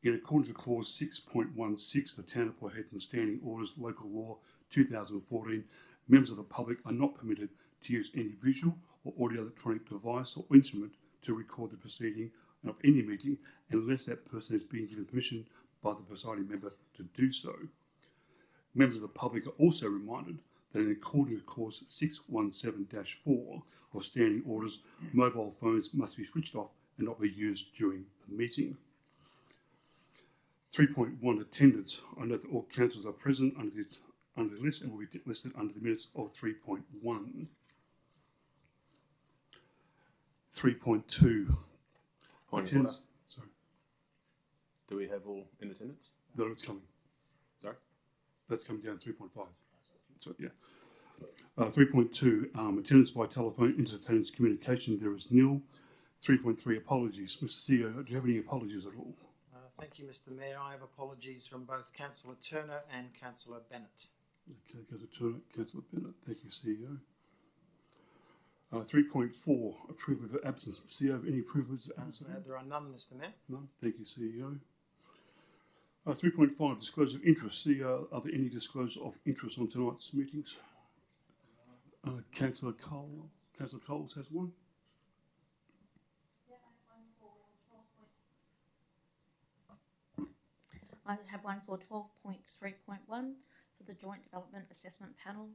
In accordance with Clause 6.16 of the Town of Port Hedland Standing Orders Local Law 2014, members of the public are not permitted to use any visual or audio electronic device or instrument to record the proceeding of any meeting unless that person has been given permission by the presiding member to do so. Members of the public are also reminded that in accordance with Clause 617-4 of Standing Orders, mobile phones must be switched off and not be used during the meeting. 3.1 Attendance. I note that all councillors are present under the list and will be listed under the minutes of 3.1. 3.2. Point of order. Sorry. Do we have all in attendance? No, it's coming. Sorry? That's coming down 3.5. So, yeah. 3.2, attendance by telephone, inter-attendance communication, there is nil. 3.3, apologies. Mr. CEO, do you have any apologies at all? Thank you, Mr. Mayor. I have apologies from both Councillor Turner and Councillor Bennett. Okay, Councillor Turner, Councillor Bennett. Thank you, CEO. 3.4, approval of absence. CEO, have any approvals of absence? There are none, Mr. Mayor. None. Thank you, CEO. 3.5, disclosure of interest. CEO, are there any disclosure of interest on tonight's meetings? Councillor Cole. Councillor Coles has one. I have one for 12.3.1 for the Joint Development Assessment Panel.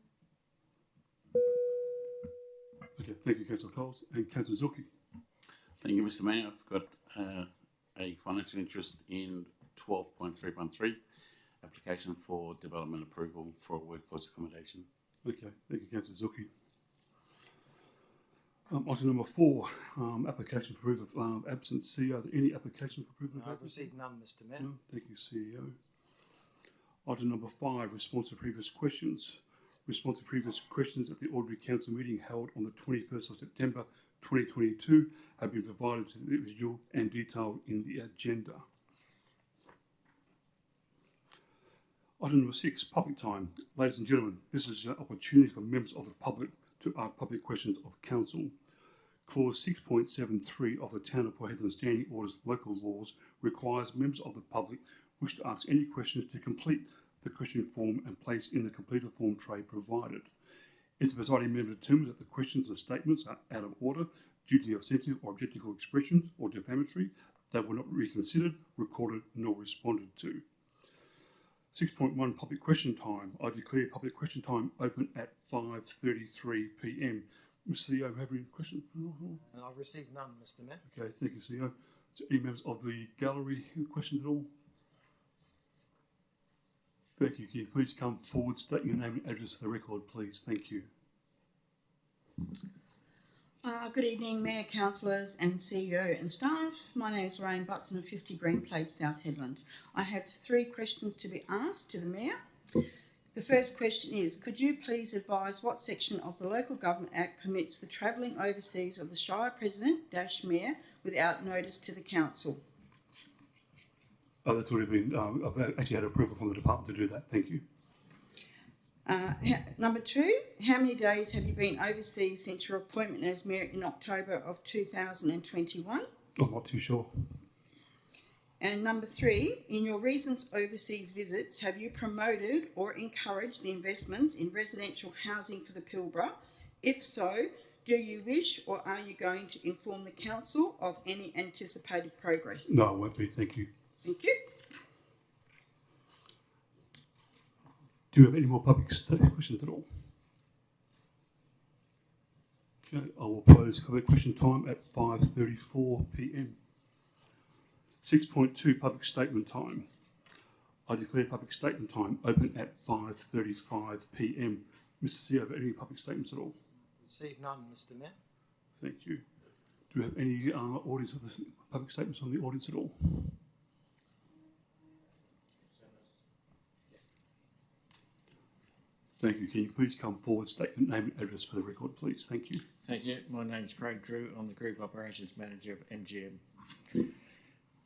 Okay, thank you, Councillor Coles. And Councillor Zulke. Thank you, Mr. Mayor. I've got a financial interest in 12.313, application for development approval for workforce accommodation. Okay, thank you, Councillor Zulke. Item number 4, application for approval of absence. CEO, are there any application for approval of I've absence? received none, Mr. Mayor. No, thank you, CEO. Item number 5, response to previous questions. Response to previous questions at the Ordinary Council meeting held on the 21st of September 2022 have been provided to the individual and detailed in the agenda. Item number 6, public time. Ladies and gentlemen, this is an opportunity for members of the public to ask public questions of Council. Clause 6.73 of the Town of Port Hedland Standing Orders Local Laws requires members of the public wish to ask any questions to complete the question form and place in the completed form tray provided. If the presiding member determines that the questions or statements are out of order due to the offensive or objectionable expressions or defamatory, they will not be reconsidered, recorded, nor responded to. 6.1 public question time. I declare public question time open at 5:33 p.m. Mr. CEO, have any questions? I've received none, Mr. Mayor. Okay, thank you, CEO. So any members of the gallery have questions at all? Thank you. Can you please come forward, state your name and address for the record, please? Thank you. Good evening, Mayor, Councillors and CEO and staff. My name is Lorraine Butson of 50 Green Place, South Hedland. I have 3 questions to be asked to the Mayor. The first question is, could you please advise what section of the Local Government Act permits the travelling overseas of the Shire President-Mayor without notice to the Council? Oh, that's already been, I've actually had approval from the department to do that. Thank you. Number 2, how many days have you been overseas since your appointment as Mayor in October of 2021? I'm not too sure. And number 3, in your recent overseas visits, have you promoted or encouraged the investments in residential housing for the Pilbara? If so, do you wish or are you going to inform the Council of any anticipated progress? No, I won't be. Thank you. Thank you. Do you have any more public questions at all? Okay, I will close public question time at 5:34 p.m. 6.2 public statement time. I declare public statement time open at 5:35 p.m. Mr. CEO, have any public statements at all? Received none, Mr. Mayor. Thank you. Do we have any audience of the public statements on the audience at all? Thank you. Can you please come forward, state your name and address for the record, please? Thank you. Thank you. My name's Craig Drew. I'm the Group Operations Manager of MGM.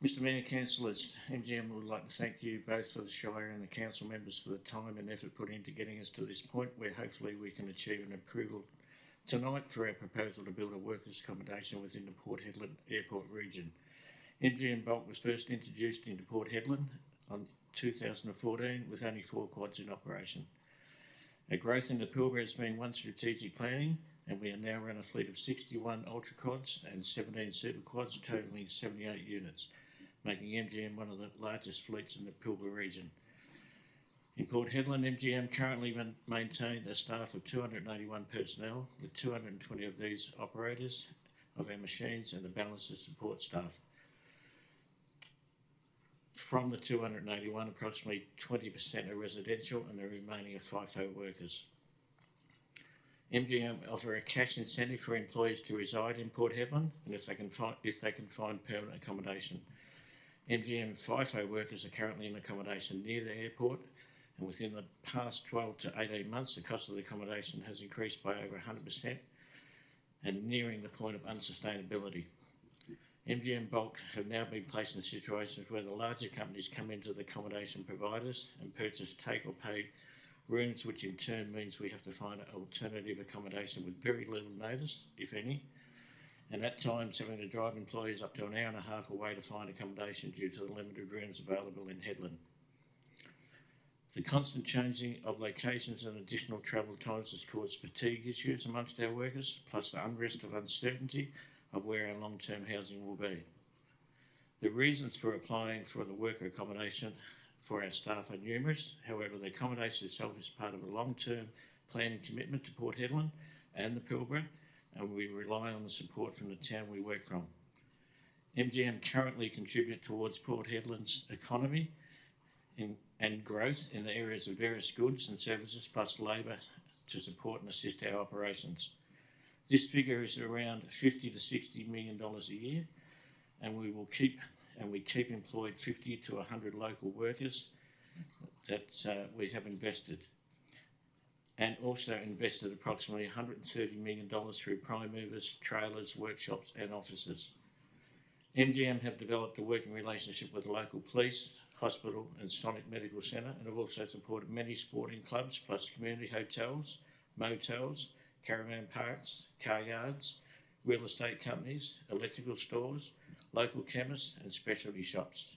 Mr Mayor, Councillors, MGM would like to thank you both for the Shire and the Council members for the time and effort put into getting us to this point where hopefully we can achieve an approval tonight for our proposal to build a workers' accommodation within the Port Hedland Airport region. MGM Bulk was first introduced into Port Hedland on 2014 with only 4 quads in operation. Our growth in the Pilbara has been one strategic planning, and we are now run a fleet of 61 ultra quads and 17 super quads, totaling 78 units, making MGM one of the largest fleets in the Pilbara region. In Port Hedland, MGM currently maintained a staff of 281 personnel, with 220 of these operators of our machines and the balance of support staff. From the 281, approximately 20% are residential and the remaining are FIFO workers. MGM offer a cash incentive for employees to reside in Port Hedland, and if they can find permanent accommodation. MGM FIFO workers are currently in accommodation near the airport, and within the past 12 to 18 months, the cost of the accommodation has increased by over 100% and nearing the point of unsustainability. MGM Bulk have now been placed in situations where the larger companies come into the accommodation providers and purchase take or pay rooms, which in turn means we have to find alternative accommodation with very little notice, if any, and at times having to drive employees up to an hour and a half away to find accommodation due to the limited rooms available in Hedland. The constant changing of locations and additional travel times has caused fatigue issues amongst our workers, plus the unrest of uncertainty of where our long-term housing will be. The reasons for applying for the worker accommodation for our staff are numerous. However, the accommodation itself is part of a long-term planning commitment to Port Hedland and the Pilbara, and we rely on the support from the town we work from. MGM currently contribute towards Port Hedland's economy and growth in the areas of various goods and services, plus labour to support and assist our operations. This figure is around $50 to $60 million a year, and we keep employed 50 to 100 local workers that we have invested, and also invested approximately $130 million through prime movers, trailers, workshops and offices. MGM have developed a working relationship with the local police, hospital and Sonic Medical Centre, and have also supported many sporting clubs, plus community hotels, motels, caravan parks, car yards, real estate companies, electrical stores, local chemists and specialty shops.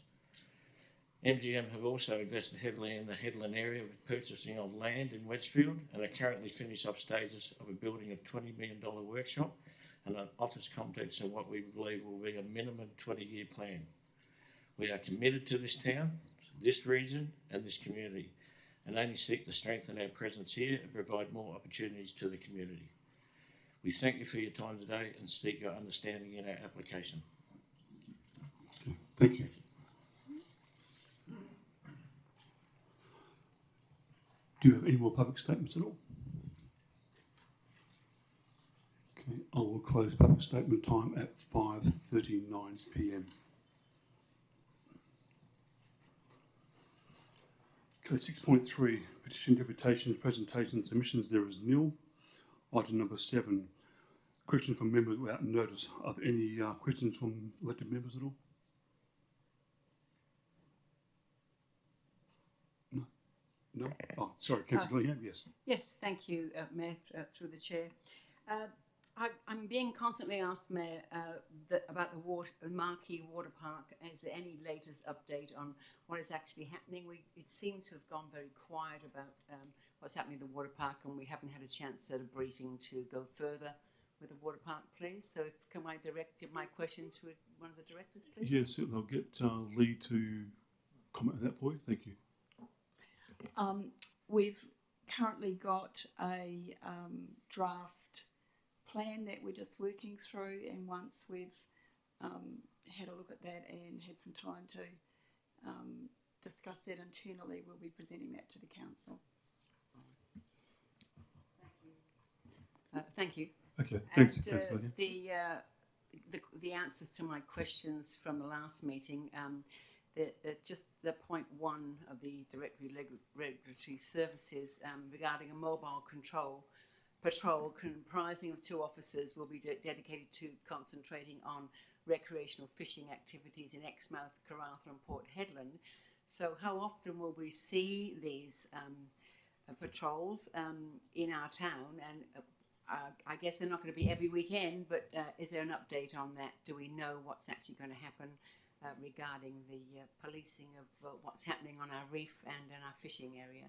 MGM have also invested heavily in the Hedland area with purchasing of land in Wedgefield, and are currently finished off stages of a building of $20 million workshop and an office complex in what we believe will be a minimum 20-year plan. We are committed to this town, this region and this community, and only seek to strengthen our presence here and provide more opportunities to the community. We thank you for your time today and seek your understanding in our application. Okay, thank you. Do you have any more public statements at all? Okay, I will close public statement time at 5:39 p.m. Okay, 6.3, petition deputations, presentations, submissions, there is nil. Item number 7, questions from members without notice. Are there any questions from elected members at all? No? No? Oh, sorry, Councillor Gillingham, yes. Yes, thank you, Mayor, through the Chair. I'm being constantly asked, Mayor, about the Marquee Water Park. Is there any latest update on what is actually happening? It seems to have gone very quiet about what's happening at the water park, and we haven't had a chance at a briefing to go further with the water park, please. So can I direct my question to one of the directors, please? Yes, I'll get Lee to comment on that for you. Thank you. We've currently got a draft plan that we're just working through, and once we've had a look at that and had some time to discuss that internally, we'll be presenting that to the council. Thank you. Okay, thanks. And the answers to my questions from the last meeting, just the point 1 of the Directory Regulatory Services regarding a mobile patrol comprising of 2 officers will be dedicated to concentrating on recreational fishing activities in Exmouth, Karratha and Port Hedland. So how often will we see these patrols in our town? And I guess they're not going to be every weekend, but is there an update on that? Do we know what's actually going to happen regarding the policing of what's happening on our reef and in our fishing area.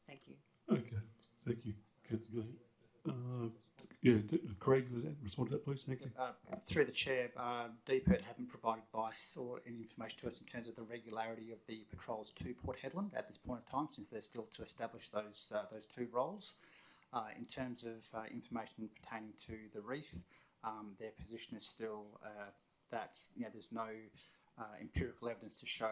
Thank you. Okay, thank you, Councillor Gillian. Craig, respond to that, please. Thank you. Through the chair, DPERT haven't provided advice or any information to us in terms of the regularity of the patrols to Port Hedland at this point in time, since they're still to establish those two roles. In terms of information pertaining to the reef, their position is still that there's no empirical evidence to show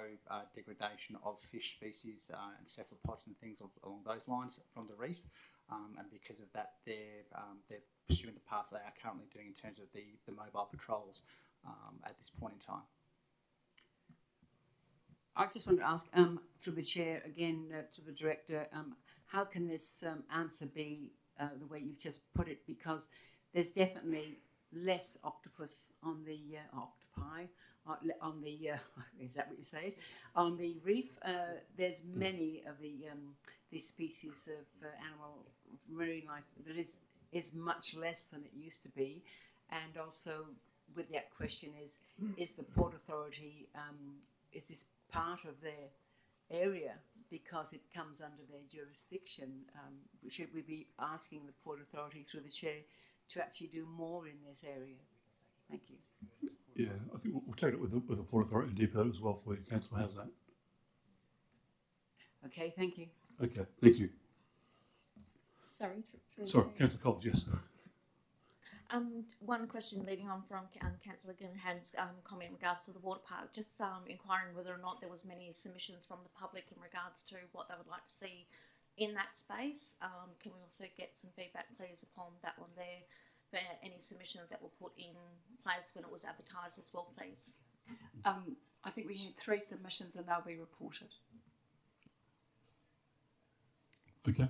degradation of fish species and cephalopods and things along those lines from the reef, and because of that, they're pursuing the path they are currently doing in terms of the mobile patrols at this point in time. I just want to ask, through the chair again, to the director, how can this answer be the way you've just put it? Because there's definitely less octopus on the octopi. On the is that what you say? On the reef, there's many of these species of animal marine life that is much less than it used to be, and also with that question is the Port Authority is this part of their area because it comes under their jurisdiction? Should we be asking the Port Authority through the chair to actually do more in this area? Thank you. Yeah, I think we'll take it with the Port Authority and Depot as well for you, Councillor. How's that? Okay, thank you. Okay, thank you. Sorry. Sorry, Councillor Coles, yes. One question leading on from Councillor Gillihan's comment in regards to the water park, just inquiring whether or not there was many submissions from the public in regards to what they would like to see in that space. Can we also get some feedback, please, upon that one there, for any submissions that were put in place when it was advertised as well, please? I think we had 3 submissions and they'll be reported. Okay.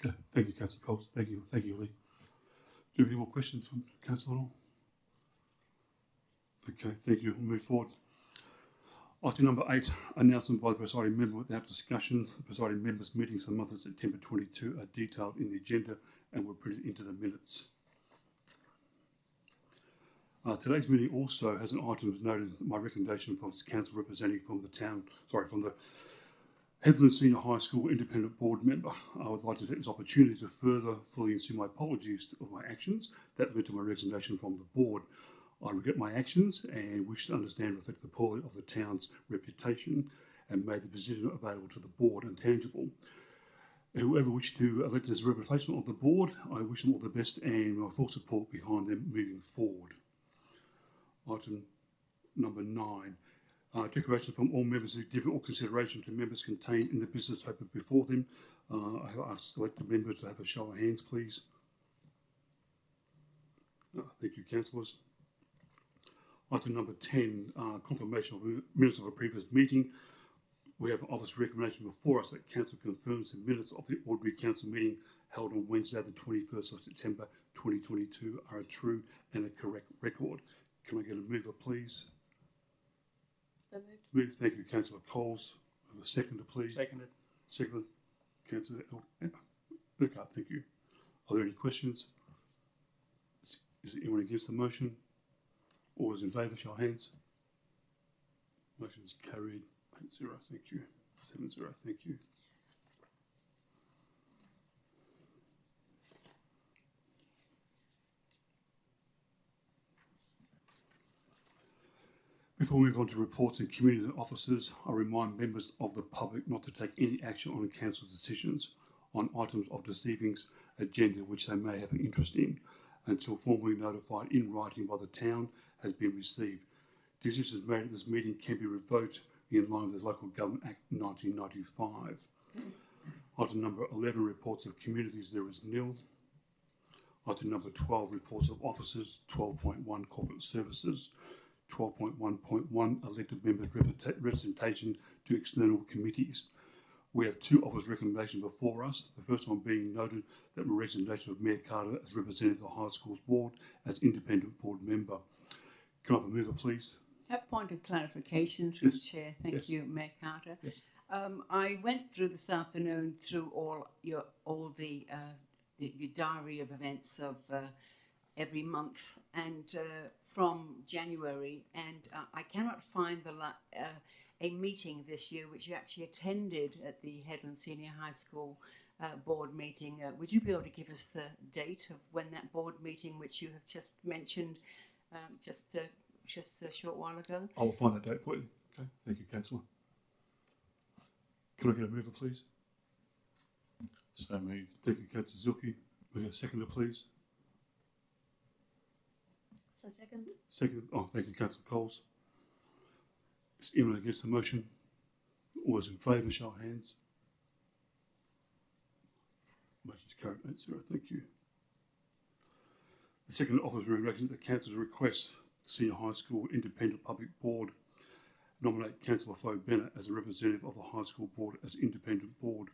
Okay. Thank you, Councillor Coles. Thank you, Lee. Do you have any more questions from Councillor Hall? Okay, thank you. We'll move forward. Item number 8, announcement by the presiding member without discussion. The presiding member's meetings for the month of September 22 are detailed in the agenda and were printed into the minutes. Today's meeting also has an item as noted my recommendation from its council representative from the Hedland Senior High School Independent Board member. I would like to take this opportunity to further fully ensue my apologies of my actions that led to my resignation from the board. I regret my actions and wish to understand and reflect the poorly of the town's reputation and made the position available to the board intangible. Whoever wished to elect as a replacement of the board, I wish them all the best and my full support behind them moving forward. Item number 9. Declaration from all members who give all consideration to members contained in the business paper before them. I have asked selected members to have a show of hands, please. Thank you, councillors. Item number 10, confirmation of minutes of a previous meeting. We have an office recommendation before us that council confirms the minutes of the ordinary council meeting held on Wednesday, the 21st of September 2022 are a true and a correct record. Can I get a mover, please? So Move. Thank you, Councillor Coles. A seconder, please. Seconded. Seconded. Councillor Urquhart, thank you. Are there any questions? Is there anyone against the motion? All those in favour, show of hands. Motion is carried. 8-0, thank you. 7-0, thank you. Before we move on to reports and community officers, I remind members of the public not to take any action on council's decisions on items of this evening's agenda which they may have an interest in until formally notified in writing by the town has been received. Decisions made at this meeting can be revoked in line with the Local Government Act 1995. Item number 11, reports of communities, there is nil. Item number 12, reports of officers. 12.1, corporate services. 12.1.1, elected members' representation to external committees. We have 2 office recommendations before us. The first one being noted that my resignation of Mayor Carter as representative of the High Schools Board as independent board member. Can I have a mover, please? A point of clarification through the Yes. chair. Thank you, Mayor Carter. Yes. I went through this afternoon through all your diary of events of every month, and from January, and I cannot find a meeting this year which you actually attended at the Headland Senior High School board meeting. Would you be able to give us the date of when that board meeting, which you have just mentioned just a short while ago? I will find that date for you. Okay, thank you, Councillor. Can I get a mover, please? So moved. Thank you, Councillor Zuki. Will you get a seconder, please? So second. Second. Oh, thank you, Councillor Coles. Is anyone against the motion? All those in favour, show of hands. Motion's carried 8-0. Thank you. The second offers remuneration that Council's request the Senior High School Independent Public Board nominate Councillor Flo Bennett as a representative of the High School Board as independent board.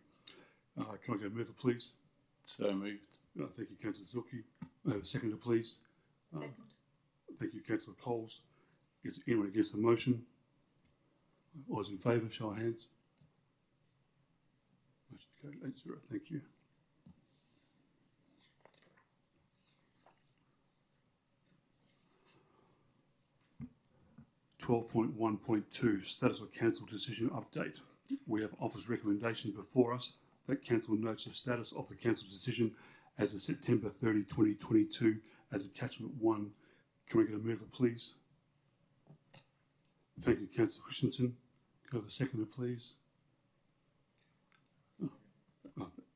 Can I get a mover, please? So moved. Thank you, Councillor Zuki. Seconder, please. Second. Thank you, Councillor Coles. Is anyone against the motion? All those in favour, show of hands. Motion's carried 8-0. Thank you. (12.1.2) Status of Council Decision Update. We have office recommendations before us that Council notes the status of the Council decision as of September 30, 2022 as attachment 1. Can we get a mover, please? Thank you, Councillor Christensen. Can I have a seconder, please?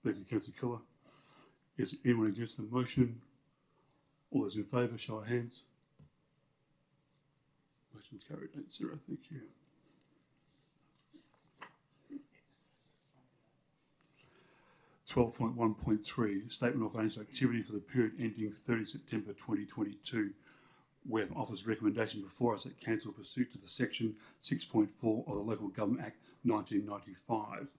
Thank you, Councillor Keller. Is anyone against the motion? All those in favour, show of hands. Motion's carried 8-0. Thank you. (12.1.3) Statement of financial activity for the period ending 30 September 2022. We have office recommendation before us that Council pursuant to the section 6.4 of the Local Government Act 1995.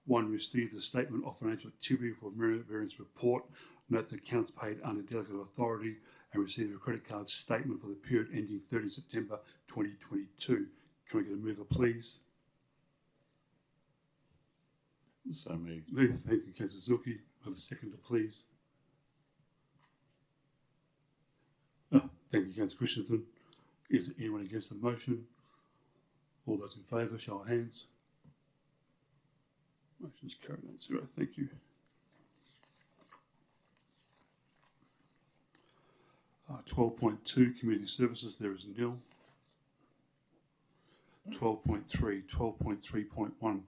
1. Receive the statement of financial activity for merit variance report. Note that accounts paid under delegated authority and receive a credit card statement for the period ending 30 September 2022. Can we get a mover, please? So moved. Thank you, Councillor Zuki. Have a seconder, please. Thank you, Councillor Christensen. Is there anyone against the motion? All those in favour, show of hands. Motion's carried 8-0. Thank you. 12.2 Community Services, there is nil. 12.3, 12.3.1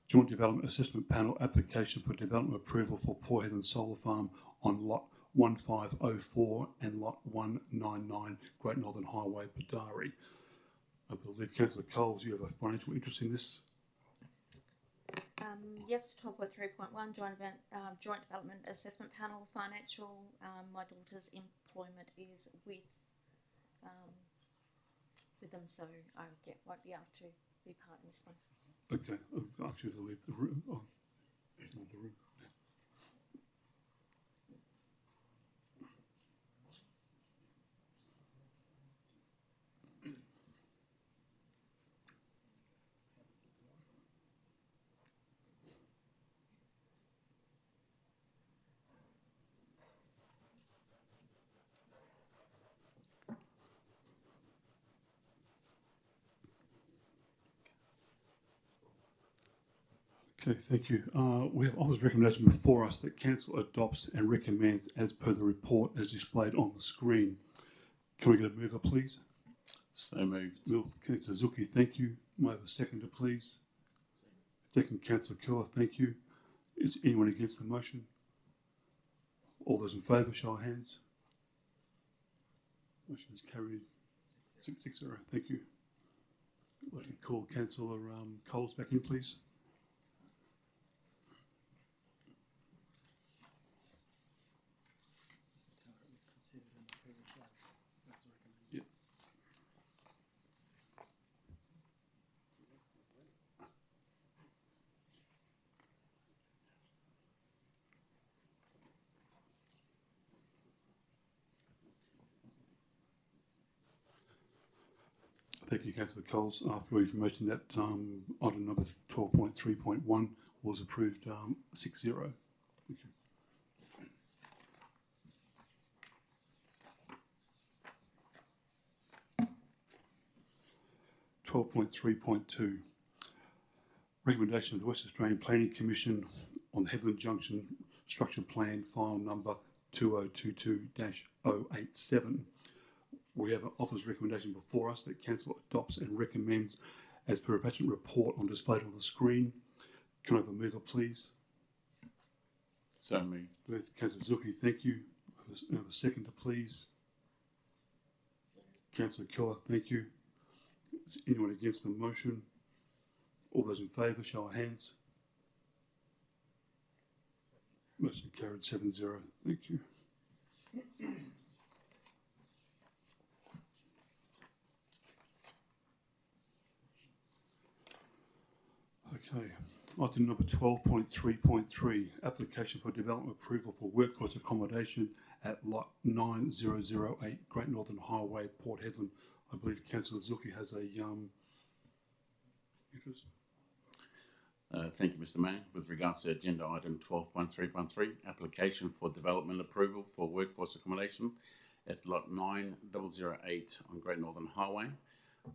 Joint Development Assessment Panel application for development approval for Port Hedland Solar Farm on lot 1504 and lot 199 Great Northern Highway, Badari. I believe Councillor Coles, you have a financial interest in this. Yes, 12.3.1 Joint Development Assessment Panel financial. My daughter's employment is with them, so I won't be able to be part in this one. Okay, I've actually to leave the room. Oh, not the room. Okay, thank you. We have office recommendation before us that Council adopts and recommends as per the report as displayed on the screen. Can we get a mover, please? So moved. Move, Councillor Zuki, thank you. May I have a seconder, please? Second, Councillor Keller, thank you. Is anyone against the motion? All those in favour, show of hands. Motion is carried 6-0. Thank you. I'd like to call Councillor Coles back in, please. Yep. Thank you, Councillor Coles. For your information, that item number 12.3.1 was approved 6-0. Thank you. 12.3.2. Recommendation of the West Australian Planning Commission on the Headland Junction Structure Plan, file number 2022-087. We have an officer's recommendation before us that Council adopts and recommends as per attachment report on display on the screen. Can I have a mover, please? So moved. Councillor Zuki, thank you. Have a seconder, please. Councillor Keller, thank you. Is anyone against the motion? All those in favour, show of hands. Motion carried 7-0. Thank you. Okay. Item number 12.3.3, application for development approval for workforce accommodation at lot 9008 Great Northern Highway, Port Hedland. I believe Councillor Zuki has a interest. Thank you, Mr. Mayor. With regards to agenda item 12.3.3, application for development approval for workforce accommodation at lot 9008 on Great Northern Highway.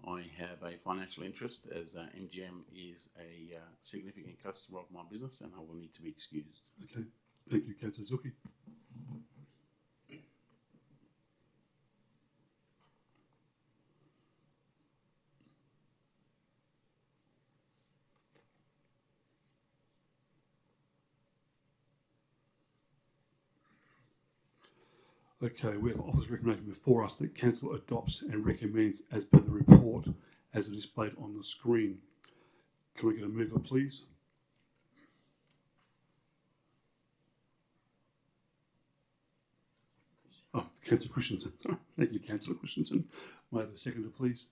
I have a financial interest as MGM is a significant customer of my business and I will need to be excused. Okay, thank you, Councillor Zuki. Okay, we have an officer's recommendation before us that Council adopts and recommends as per the report as it is displayed on the screen. Can we get a mover, please? Oh, Councillor Christensen. Thank you, Councillor Christensen. May I have a seconder, please?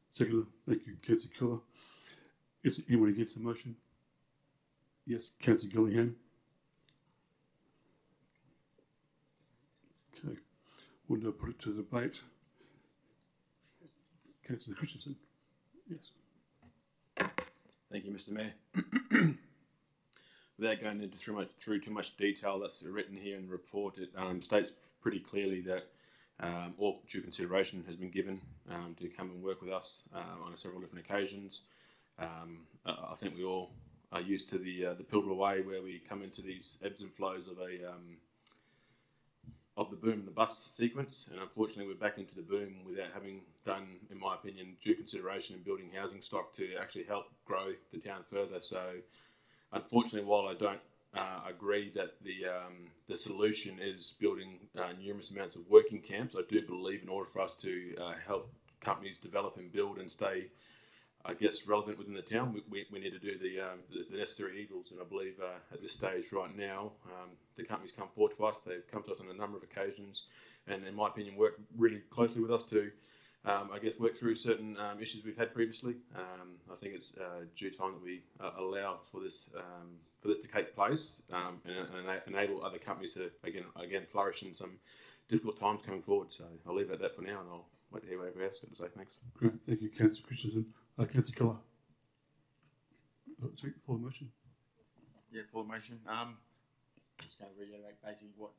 Seconder. Thank you, Councillor Keller. Is there anyone against the motion? Yes, Councillor Gillingham. Okay, we'll now put it to debate. Councillor Christensen. Yes. Thank you, Mr. Mayor. Without going into through too much detail that's written here in the report, it states pretty clearly that all due consideration has been given to come and work with us on several different occasions. I think we all are used to the Pilbara way, where we come into these ebbs and flows of the boom and the bust sequence, and unfortunately we're back into the boom without having done, in my opinion, due consideration in building housing stock to actually help grow the town further. So unfortunately, while I don't agree that the solution is building numerous amounts of working camps, I do believe in order for us to help companies develop and build and stay, I guess, relevant within the town, we need to do the necessary evils. And I believe at this stage right now, the companies come forward to us. They've come to us on a number of occasions, and in my opinion, work really closely with us to, I guess, work through certain issues we've had previously. I think it's due time that we allow for this to take place and enable other companies to again flourish in some difficult times coming forward. So I'll leave it at that for now, and I'll wait to hear what everybody else has to say. Thanks. Great, thank you, Councillor Christensen. Councillor Keller. Sorry, for the motion. Yeah, for the motion. Just going to reiterate basically what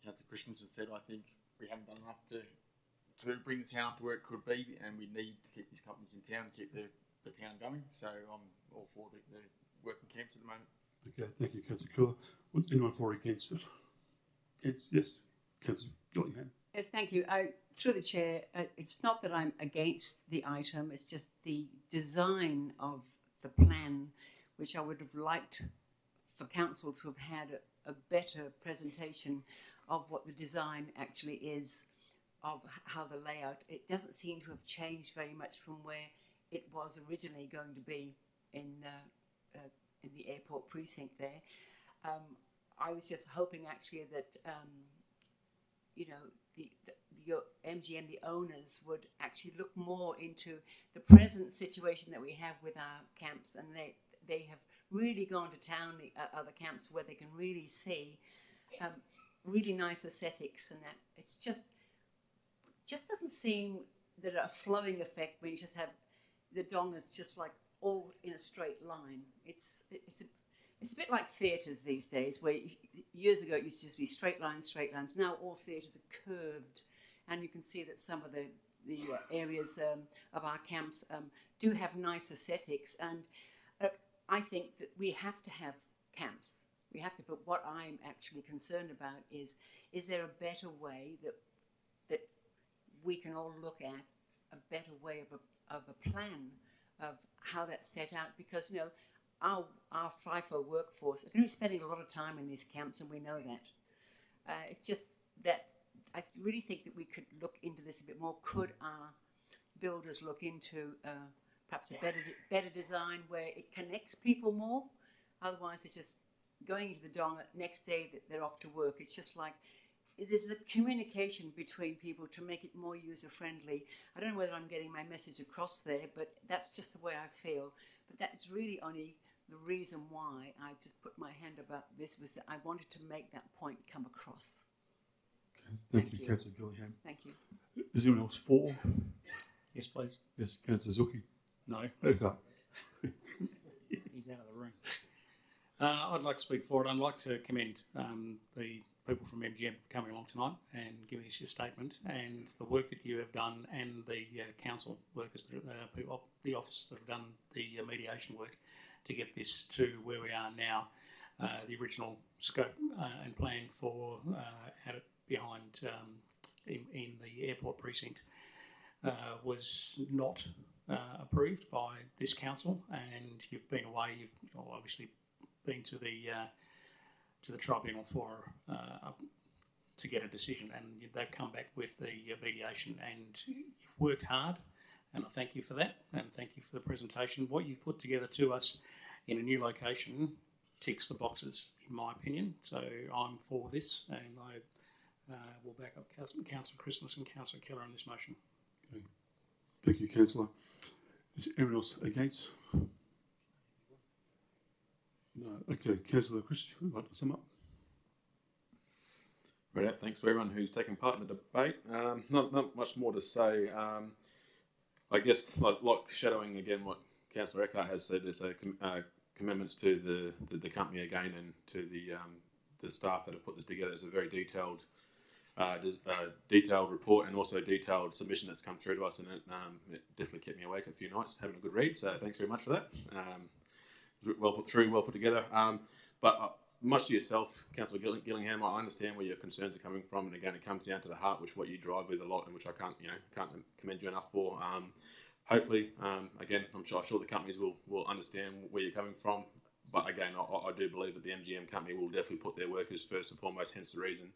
Councillor Christensen said. I think we haven't done enough to bring the town up to where it could be, and we need to keep these companies in town, keep the town going. So I'm all for the working camps at the moment. Okay, thank you, Councillor Keller. Was anyone for or against it? Against? Yes, Councillor Gillingham. Yes, thank you. Through the chair, it's not that I'm against the item, it's just the design of the plan, which I would have liked for council to have had a better presentation of what the design actually is, of how the layout. It doesn't seem to have changed very much from where it was originally going to be in the airport precinct there. I was just hoping actually that your MGM, the owners, would actually look more into the present situation that we have with our camps, and they have really gone to town, the other camps, where they can really see really nice aesthetics, and that it's just doesn't seem that a flowing effect when you just have the dongas just like all in a straight line. It's a bit like theatres these days, where years ago it used to just be straight lines. Now all theatres are curved, and you can see that some of the areas of our camps do have nice aesthetics, and I think that we have to have camps. We have to. But what I'm actually concerned about is there a better way that we can all look at, a better way of a plan of how that's set out? Because our FIFO workforce are going to be spending a lot of time in these camps, and we know that. It's just that I really think that we could look into this a bit more. Could our builders look into perhaps a better design where it connects people more? Otherwise, it's just going into the dong. Next day that they're off to work. It's just like there's the communication between people to make it more user friendly. I don't know whether I'm getting my message across there, but that's just the way I feel. But that's really only the reason why I just put my hand about this, was that I wanted to make that point come across. Okay. Thank you, Councillor Gillingham. Thank you. Is anyone else for? Yes, please. Yes, Councillor Zucchi. No. Okay. He's out of the room. I'd like to speak for it. I'd like to commend the people from MGM coming along tonight and giving us your statement, and the work that you have done, and the council workers, the officers that have done the mediation work to get this to where we are now. The original scope and plan for had it behind in the airport precinct was not approved by this council, and you've been away. You've obviously been to the tribunal for to get a decision, and they've come back with the mediation, and you've worked hard, and I thank you for that, and thank you for the presentation. What you've put together to us in a new location ticks the boxes, in my opinion. So I'm for this, and I will back up Councillor Christmas and Councillor Keller on this motion. Okay. Thank you, Councillor. Is anyone else against? No. Okay, Councillor Christian, would you like to sum up? Right, thanks for everyone who's taken part in the debate. Not much more to say. I guess, like shadowing again what Councillor Eckhart has said, is commitments to the company again, and to the staff that have put this together. It's a very detailed report, and also detailed submission that's come through to us, and it definitely kept me awake a few nights having a good read. So thanks very much for that. Well put through, well put together. But much to yourself, Councillor Gillingham, I understand where your concerns are coming from, and again, it comes down to the heart, which what you drive with a lot, and which I can't commend you enough for. Hopefully, again, I'm sure the companies will understand where you're coming from. But again, I do believe that the MGM company will definitely put their workers first and foremost. Hence the reason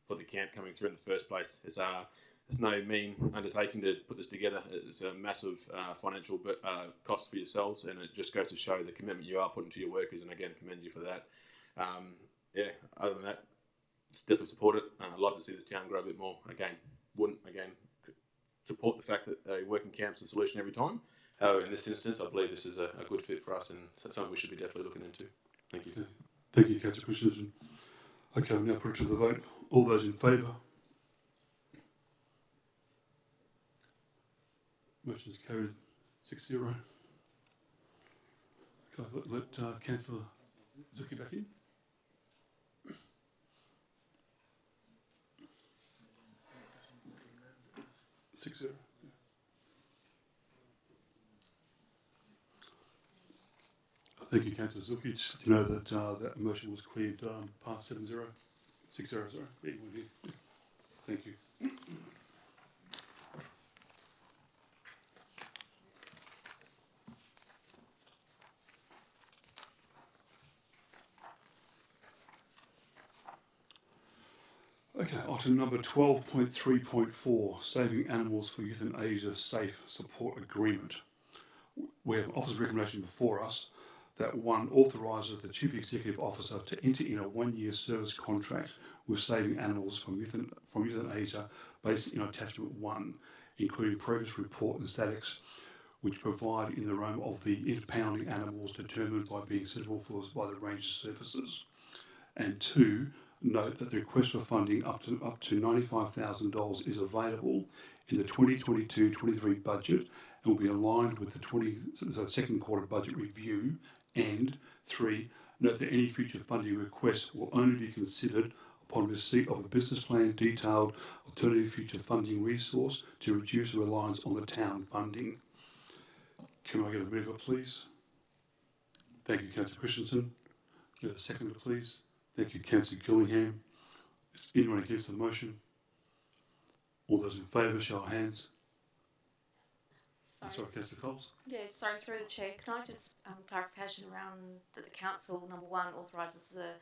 for the camp coming through in the first place. It's no mean undertaking to put this together. It's a massive financial cost for yourselves, and it just goes to show the commitment you are putting to your workers. And again, commend you for that. Other than that, definitely support it. I'd like to see this town grow a bit more. Wouldn't support the fact that a working camp's the solution every time. However, in this instance, I believe this is a good fit for us, and something we should be definitely looking into. Thank you. Okay. Thank you, Councillor Christensen. Okay, we'll now put it to the vote. All those in favour? Motion is carried 6-0. Can I let Councillor Zucchi back in? Six zero. Thank you, Councillor Zucchi. Just to know that that motion was cleared past 7-0. 6-0, sorry. Yeah, thank you. Okay, item number 12.3.4, Saving Animals for Youth and Asia Safe Support Agreement. We have an officer's recommendation before us that one authorises the Chief Executive Officer to enter in a 1-year service contract with Saving Animals from Youth and Asia based in Attachment 1, including progress report and statics, which provide in the realm of the impounding animals determined by being suitable by the ranger services. And 2, note that the request for funding up to $95,000 is available in the 2022-23 budget and will be aligned with the second quarter budget review. And 3, note that any future funding requests will only be considered upon receipt of a business plan detailed alternative future funding resource to reduce reliance on the town funding. Can I get a mover, please? Thank you, Councillor Christensen. Get a seconder, please. Thank you, Councillor Gillingham. Is anyone against the motion? All those in favour, show of hands. Sorry, Councillor Coles. Yeah, sorry, through the chair, can I just clarification around that the council, number one, authorises the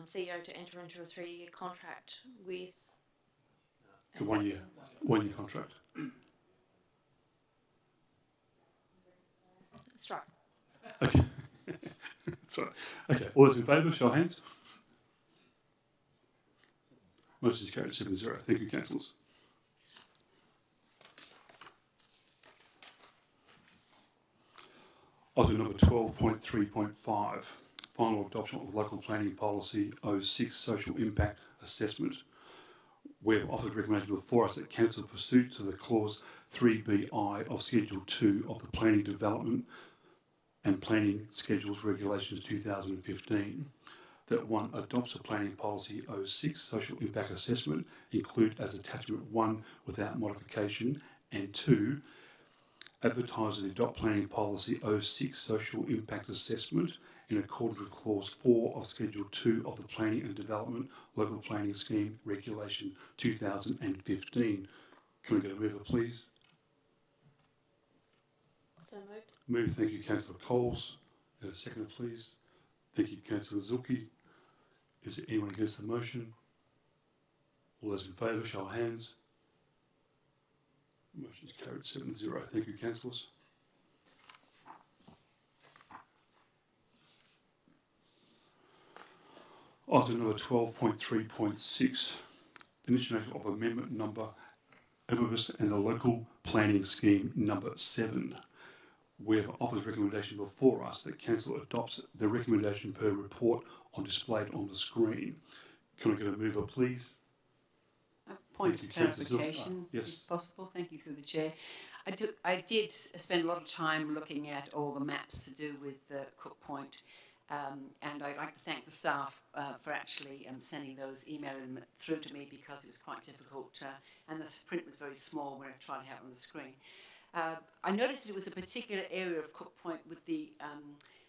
CEO to enter into a 3-year contract with The 1 year contract. That's right. Okay. That's right. Okay, all those in favour, show of hands. Motion is carried 7-0. Thank you, councillors. Item number 12.3.5, final adoption of local planning policy 06 social impact assessment. We have offered recommendation before us that council pursuant to the clause 3BI of Schedule 2 of the Planning Development and Planning Schedules Regulations 2015, that 1 adopts a planning policy 06 social impact assessment, include as attachment 1 without modification, and 2 advertise the adopt planning policy 06 social impact assessment in accordance with clause 4 of Schedule 2 of the Planning and Development Local Planning Scheme Regulation 2015. Can we get a mover, please? So moved. Move, thank you, Councillor Coles. Get a seconder, please. Thank you, Councillor Zulke. Is there anyone against the motion? All those in favour, show of hands. Motion is carried 7-0. Thank you, councillors. Item number 12.3.6, the initiation of amendment number Omnibus and the local planning scheme number 7. We have offered recommendation before us that council adopts the recommendation per report on displayed on the screen. Can I get a mover, please? A point of clarification, yes. if possible. Thank you through the chair. I did spend a lot of time looking at all the maps to do with Cook Point, and I'd like to thank the staff for actually sending those, emailing them through to me, because it was quite difficult, and the print was very small when I tried to have it on the screen. I noticed it was a particular area of Cook Point with the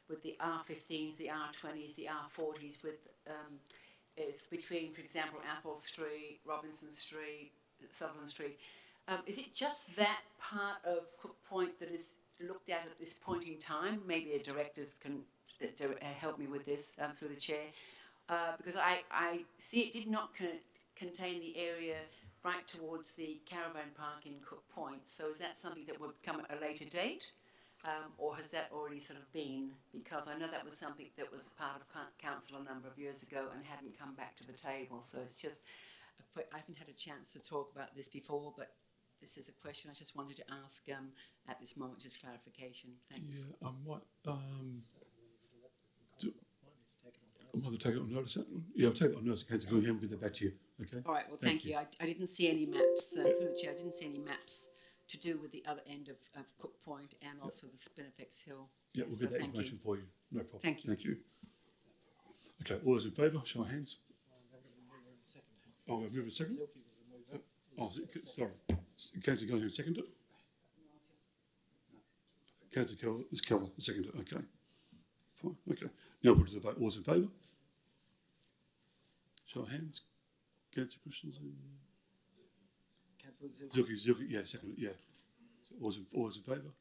R15s, the R20s, the R40s, with it's between, for example, Apple Street, Robinson Street, Sutherland Street. Is it just that part of Cook Point that is looked at this point in time? Maybe the directors can help me with this through the chair, because I see it did not contain the area right towards the caravan park in Cook Point. So is that something that would come at a later date? Or has that already sort of been? Because I know that was something that was part of council a number of years ago and hadn't come back to the table. So it's just, I haven't had a chance to talk about this before, but this is a question I just wanted to ask at this moment, just clarification. Thanks. Yeah, I might take it on notice. Yeah, I'll take it on notice. Councillor Gillingham, we'll get that back to you. Okay. All right. Well, thank you. I didn't see any maps through the chair. I didn't see any maps to do with the other end of Cook Point and also the Spinifex Hill. Yeah, we'll get that information for you. No problem. Thank you. Thank you. Okay, all those in favour, show of hands. Oh, we'll move a second. Oh, sorry. Councillor Gillingham seconded. Councillor Keller seconded. Okay. Fine. Okay. Now we'll put it to the vote. All those in favour? Show of hands. Councillor Christensen. Zulke, yeah, second, yeah. All those in favour?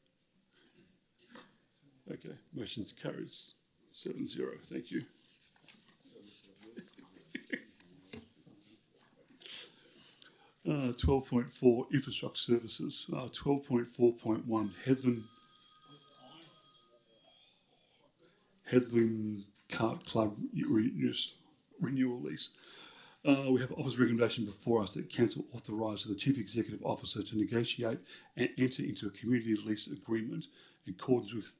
Okay, motion's carried 7-0. Thank you. Uh, 12.4 infrastructure services. 12.4.1 Headland Kart Club renewal lease. We have office recommendation before us that council authorise the Chief Executive Officer to negotiate and enter into a community lease agreement in accordance with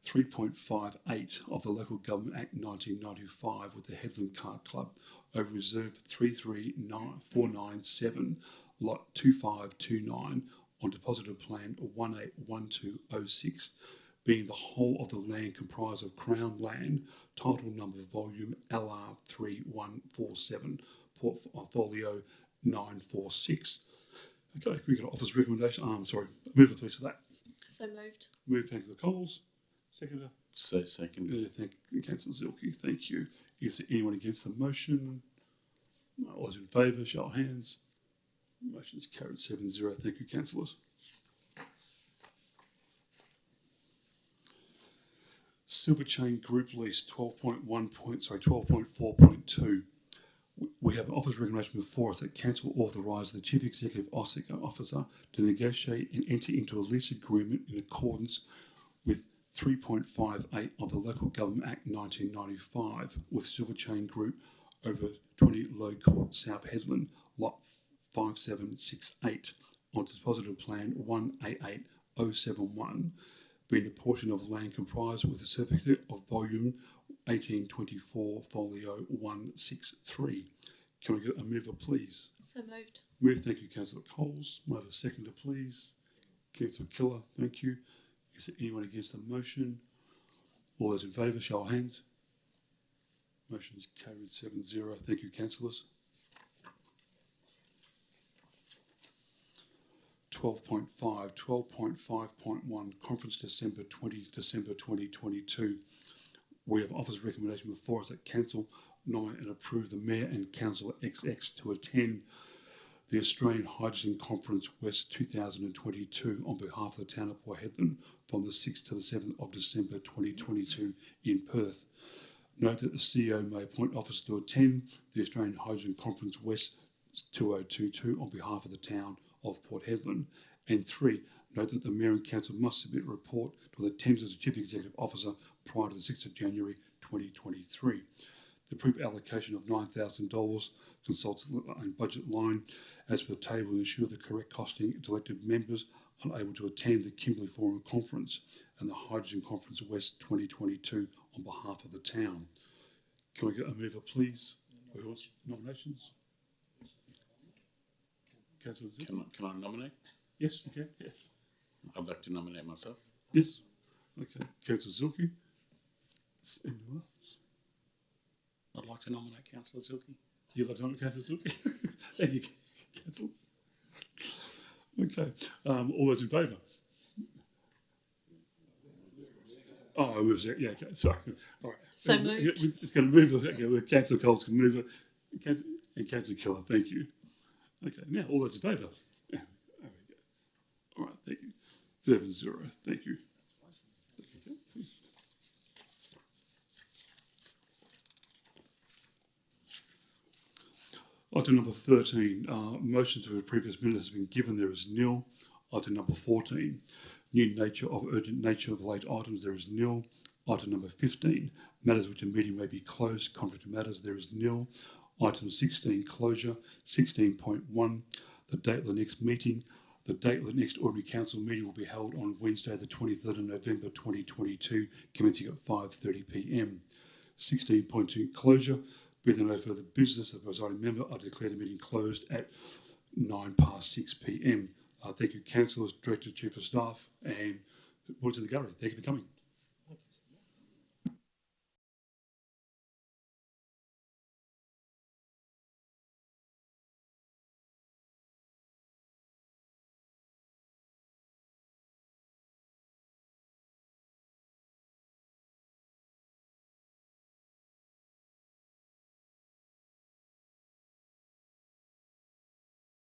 3.58 of the Local Government Act 1995 with the Headland Kart Club over Reserve 33497, Lot 2529 on Depositor Plan 181206 being the whole of the land comprised of Crown land, title number volume LR3147, portfolio 946. Okay, we got an office recommendation. Mover please for that. So moved. Move, thank you, Coles. Seconder. So second. Thank you, Councillor Zilke. Thank you. Is there anyone against the motion? No, all those in favour, show of hands. Motion is carried 7-0. Thank you, councillors. Silver Chain Group Lease 12.4.2. We have an office recommendation before us that council authorise the Chief Executive Officer to negotiate and enter into a lease agreement in accordance with 3.58 of the Local Government Act 1995 with Silver Chain Group over 20 Low Court, South Headland, lot 5768 on dispositive plan 188071, being the portion of land comprised with a certificate of volume 1824 folio 163. Can I get a mover, please? So moved. Move, thank you, Councillor Coles. May I have a seconder, please? Councillor Killer, thank you. Is there anyone against the motion? All those in favour, show of hands. Motion is carried 7-0. Thank you, councillors. 12.5.1 Conference December 2022. We have office recommendation before us that council nominate and approve the Mayor and Councillor XX to attend the Australian Hydrogen Conference West 2022 on behalf of the town of Port Hedland from the 6th to the 7th of December 2022 in Perth. Note that the CEO may appoint officers to attend the Australian Hydrogen Conference West 2022 on behalf of the town of Port Hedland. And 3, note that the Mayor and Council must submit a report to the attendance of the Chief Executive Officer prior to the 6th of January 2023. The approved allocation of $9,000 consultant and budget line as per the table ensure the correct costing to elected members unable to attend the Kimberley Forum Conference and the Hydrogen Conference West 2022 on behalf of the town. Can I get a mover, please? Nominations? Councillor Zilke? Can I nominate? Yes, you can. Yes. I'd like to nominate myself. Yes. Okay. Councillor Zilke? Anyone else? I'd like to nominate Councillor Zilke. You'd like to nominate Councillor Zilke? Thank you, Councillor. Okay. All those in favour? Oh, I was yeah. Okay. Sorry. All right. So moved. It's going to move. Okay. Councillor Coles can move it. And Councillor Keller. Thank you. Okay. Now all those in favour? Yeah. There we go. All right. Thank you. 7-0. Thank you. Item number 13, motion to the previous minute has been given, there is nil. Item number 14, new nature of urgent nature of late items, there is nil. Item number 15, matters which a meeting may be closed, conflict of matters, there is nil. Item 16, closure. 16.1, the date of the next meeting. The date of the next ordinary council meeting will be held on Wednesday the 23rd of November 2022, commencing at 5:30 p.m. 16.2, closure. Being there no further business, the presiding member, I declare the meeting closed at 6:09 p.m. Thank you, councillors, director, chief of staff, and boards of the gallery. Thank you for coming.